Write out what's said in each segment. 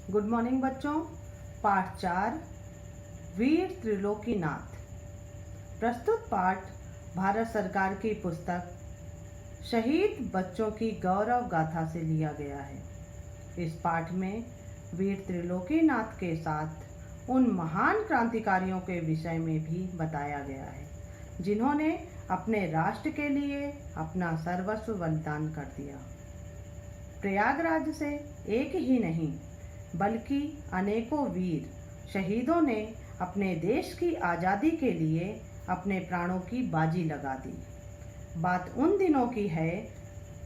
Good morning बच्चों। पाठ 4 वीर त्रिलोकीनाथ। प्रस्तुत पाठ भारत सरकार की पुस्तक शहीद बच्चों की गौरव गाथा से लिया गया है। इस पाठ में वीर त्रिलोकीनाथ के साथ उन महान क्रांतिकारियों के विषय में भी बताया गया है जिन्होंने अपने राष्ट्र के लिए अपना सर्वस्व बलिदान कर दिया। प्रयागराज से एक ही नहीं बल्कि अनेकों वीर शहीदों ने अपने देश की आज़ादी के लिए अपने प्राणों की बाजी लगा दी। बात उन दिनों की है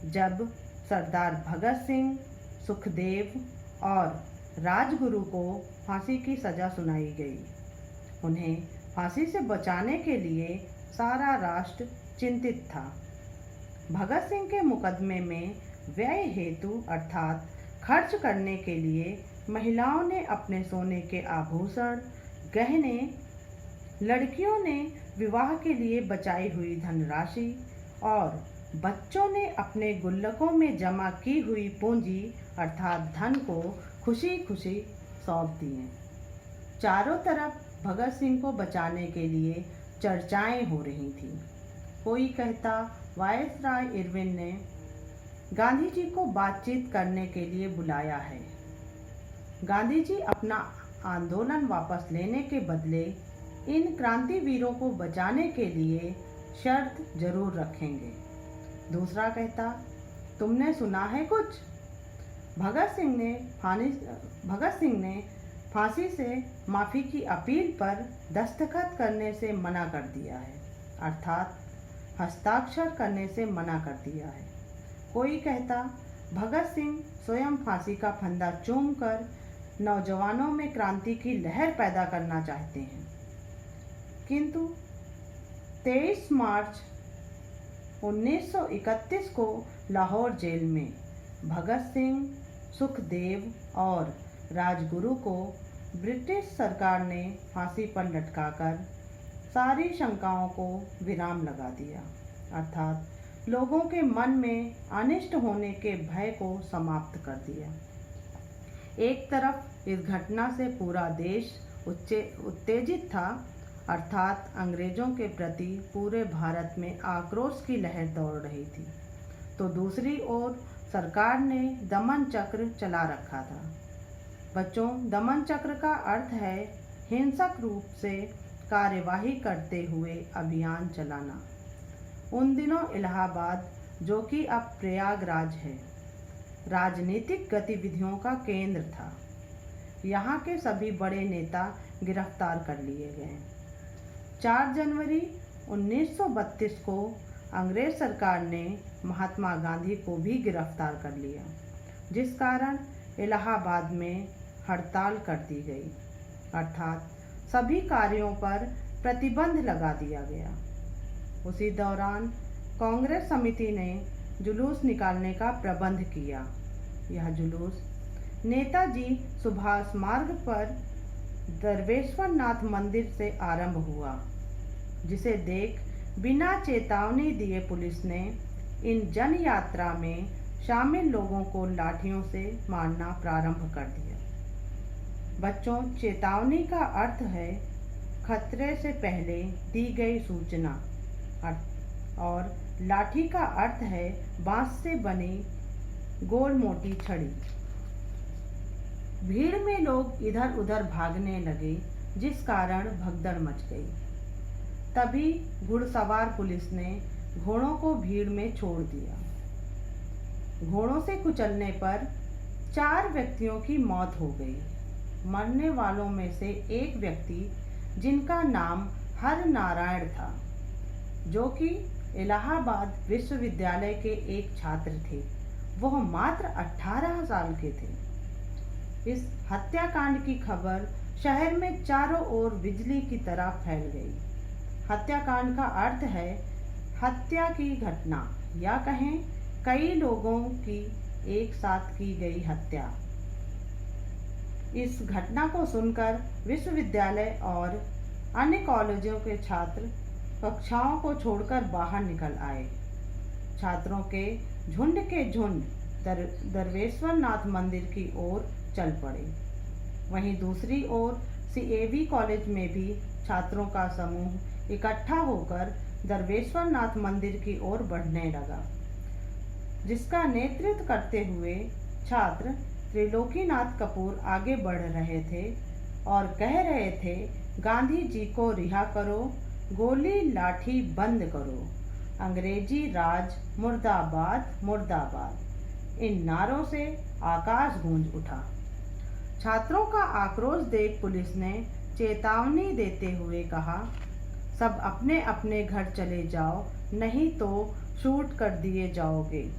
जब सरदार भगत सिंह, सुखदेव और राजगुरु को फांसी की सज़ा सुनाई गई। उन्हें फांसी से बचाने के लिए सारा राष्ट्र चिंतित था। भगत सिंह के मुकदमे में व्यय हेतु अर्थात खर्च करने के लिए महिलाओं ने अपने सोने के आभूषण, गहने, लड़कियों ने विवाह के लिए बचाई हुई धनराशि और बच्चों ने अपने गुल्लकों में जमा की हुई पूंजी अर्थात धन को खुशी खुशी सौंप दिए। चारों तरफ भगत सिंह को बचाने के लिए चर्चाएं हो रही थीं। कोई कहता वायसराय इरविन ने गांधी जी को बातचीत करने के लिए बुलाया है। गांधी जी अपना आंदोलन वापस लेने के बदले इन क्रांतिवीरों को बचाने के लिए शर्त जरूर रखेंगे। दूसरा कहता तुमने सुना है कुछ? भगत सिंह ने फांसी से माफ़ी की अपील पर दस्तखत करने से मना कर दिया है अर्थात हस्ताक्षर करने से मना कर दिया है। कोई कहता भगत सिंह स्वयं फांसी का फंदा चूमकर नौजवानों में क्रांति की लहर पैदा करना चाहते हैं। किंतु 23 मार्च 1931 को लाहौर जेल में भगत सिंह, सुखदेव और राजगुरु को ब्रिटिश सरकार ने फांसी पर लटकाकर सारी शंकाओं को विराम लगा दिया अर्थात लोगों के मन में अनिष्ट होने के भय को समाप्त कर दिया। एक तरफ इस घटना से पूरा देश उत्तेजित था अर्थात अंग्रेजों के प्रति पूरे भारत में आक्रोश की लहर दौड़ रही थी, तो दूसरी ओर सरकार ने दमन चक्र चला रखा था। बच्चों, दमन चक्र का अर्थ है हिंसक रूप से कार्यवाही करते हुए अभियान चलाना। उन दिनों इलाहाबाद, जो कि अब प्रयागराज है, राजनीतिक गतिविधियों का केंद्र था। यहाँ के सभी बड़े नेता गिरफ्तार कर लिए गए। 4 जनवरी 1932 को अंग्रेज सरकार ने महात्मा गांधी को भी गिरफ्तार कर लिया, जिस कारण इलाहाबाद में हड़ताल कर दी गई अर्थात सभी कार्यों पर प्रतिबंध लगा दिया गया। उसी दौरान कांग्रेस समिति ने जुलूस निकालने का प्रबंध किया। यह जुलूस नेताजी सुभाष मार्ग पर दरवेश्वर नाथ मंदिर से आरंभ हुआ, जिसे देख बिना चेतावनी दिए पुलिस ने इन जन यात्रा में शामिल लोगों को लाठियों से मारना प्रारंभ कर दिया। बच्चों, चेतावनी का अर्थ है खतरे से पहले दी गई सूचना और लाठी का अर्थ है बांस से बनी गोल मोटी छड़ी। भीड़ में लोग इधर उधर भागने लगे, जिस कारण भगदड़ मच गई। तभी घुड़सवार पुलिस ने घोड़ों को भीड़ में छोड़ दिया। घोड़ों से कुचलने पर 4 व्यक्तियों की मौत हो गई। मरने वालों में से एक व्यक्ति, जिनका नाम हर नारायण था, जो कि इलाहाबाद विश्वविद्यालय के एक छात्र थे, वह मात्र 18 साल के थे। इस हत्याकांड की खबर शहर में चारों ओर बिजली की तरह फैल गई। हत्याकांड का अर्थ है हत्या की घटना या कहें कई लोगों की एक साथ की गई हत्या। इस घटना को सुनकर विश्वविद्यालय और अन्य कॉलेजों के छात्र कक्षाओं को छोड़कर बाहर निकल आए। छात्रों के झुंड दरवेश्वर नाथ मंदिर की ओर चल पड़े। वहीं दूसरी ओर सीएवी कॉलेज में भी छात्रों का समूह इकट्ठा होकर दरवेश्वर नाथ मंदिर की ओर बढ़ने लगा, जिसका नेतृत्व करते हुए छात्र त्रिलोकीनाथ कपूर आगे बढ़ रहे थे और कह रहे थे, गांधी जी को रिहा करो, गोली लाठी बंद करो, अंग्रेजी राज मुर्दाबाद मुर्दाबाद। इन नारों से आकाश गूंज उठा। छात्रों का आक्रोश देख पुलिस ने चेतावनी देते हुए कहा, सब अपने अपने घर चले जाओ, नहीं तो शूट कर दिए जाओगे,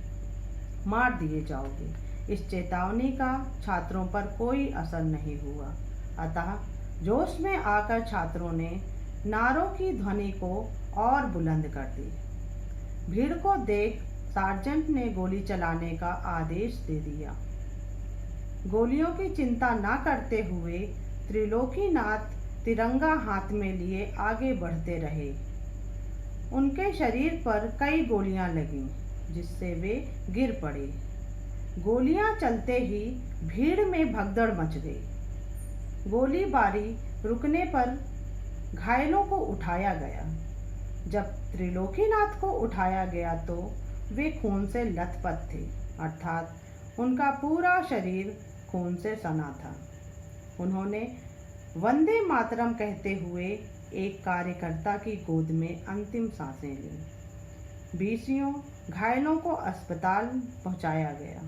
मार दिए जाओगे। इस चेतावनी का छात्रों पर कोई असर नहीं हुआ। अतः जोश में आकर छात्रों ने नारों की ध्वनि को और बुलंद कर दी। भीड़ को देख सार्जेंट ने गोली चलाने का आदेश दे दिया। गोलियों की चिंता न करते हुए त्रिलोकीनाथ तिरंगा हाथ में लिए आगे बढ़ते रहे। उनके शरीर पर कई गोलियां लगीं, जिससे वे गिर पड़े। गोलियां चलते ही भीड़ में भगदड़ मच गई। गोलीबारी रुकने पर घायलों को उठाया गया। जब त्रिलोकीनाथ को उठाया गया तो वे खून से लथपथ थे, अर्थात उनका पूरा शरीर खून से सना था। उन्होंने वंदे मातरम कहते हुए एक कार्यकर्ता की गोद में अंतिम सांसें लीं। 20 घायलों को अस्पताल पहुंचाया गया।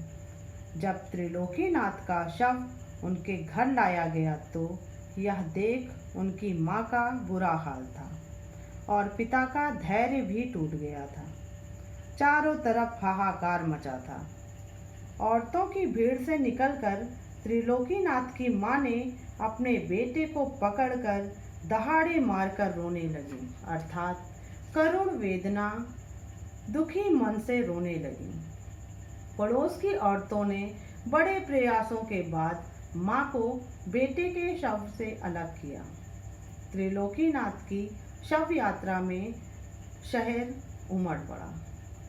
जब त्रिलोकीनाथ का शव उनके घर लाया गया तो यह देख उनकी माँ का बुरा हाल था और पिता का धैर्य भी टूट गया था। चारों तरफ हाहाकार मचा था। औरतों की भीड़ से निकलकर त्रिलोकीनाथ की माँ ने अपने बेटे को पकड़कर दहाड़े मारकर रोने लगी, अर्थात करुण वेदना, दुखी मन से रोने लगी। पड़ोस की औरतों ने बड़े प्रयासों के बाद माँ को बेटे के शव से अलग किया। त्रिलोकीनाथ की शव यात्रा में शहर उमड़ पड़ा।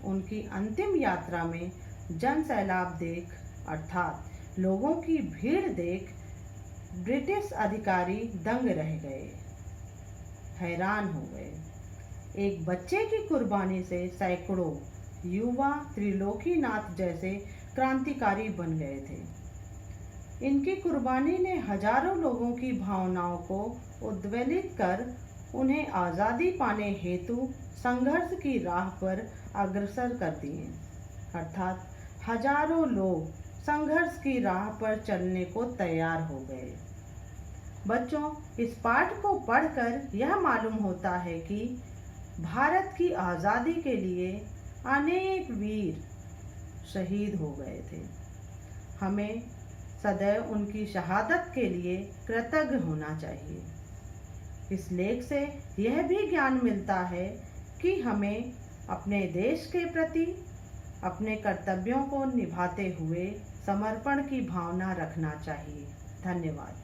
उनकी अंतिम यात्रा में जन सैलाब देख, अर्थात लोगों की भीड़ देख ब्रिटिश अधिकारी दंग रह गए, हैरान हो गए। एक बच्चे की कुर्बानी से सैकड़ों युवा त्रिलोकीनाथ जैसे क्रांतिकारी बन गए थे। इनकी कुर्बानी ने हजारों लोगों की भावनाओं को उद्वेलित कर उन्हें आज़ादी पाने हेतु संघर्ष की राह पर अग्रसर कर दिए, अर्थात हजारों लोग संघर्ष की राह पर चलने को तैयार हो गए। बच्चों, इस पाठ को पढ़कर यह मालूम होता है कि भारत की आज़ादी के लिए अनेक वीर शहीद हो गए थे। हमें सदैव उनकी शहादत के लिए कृतज्ञ होना चाहिए। इस लेख से यह भी ज्ञान मिलता है कि हमें अपने देश के प्रति अपने कर्तव्यों को निभाते हुए समर्पण की भावना रखना चाहिए। धन्यवाद।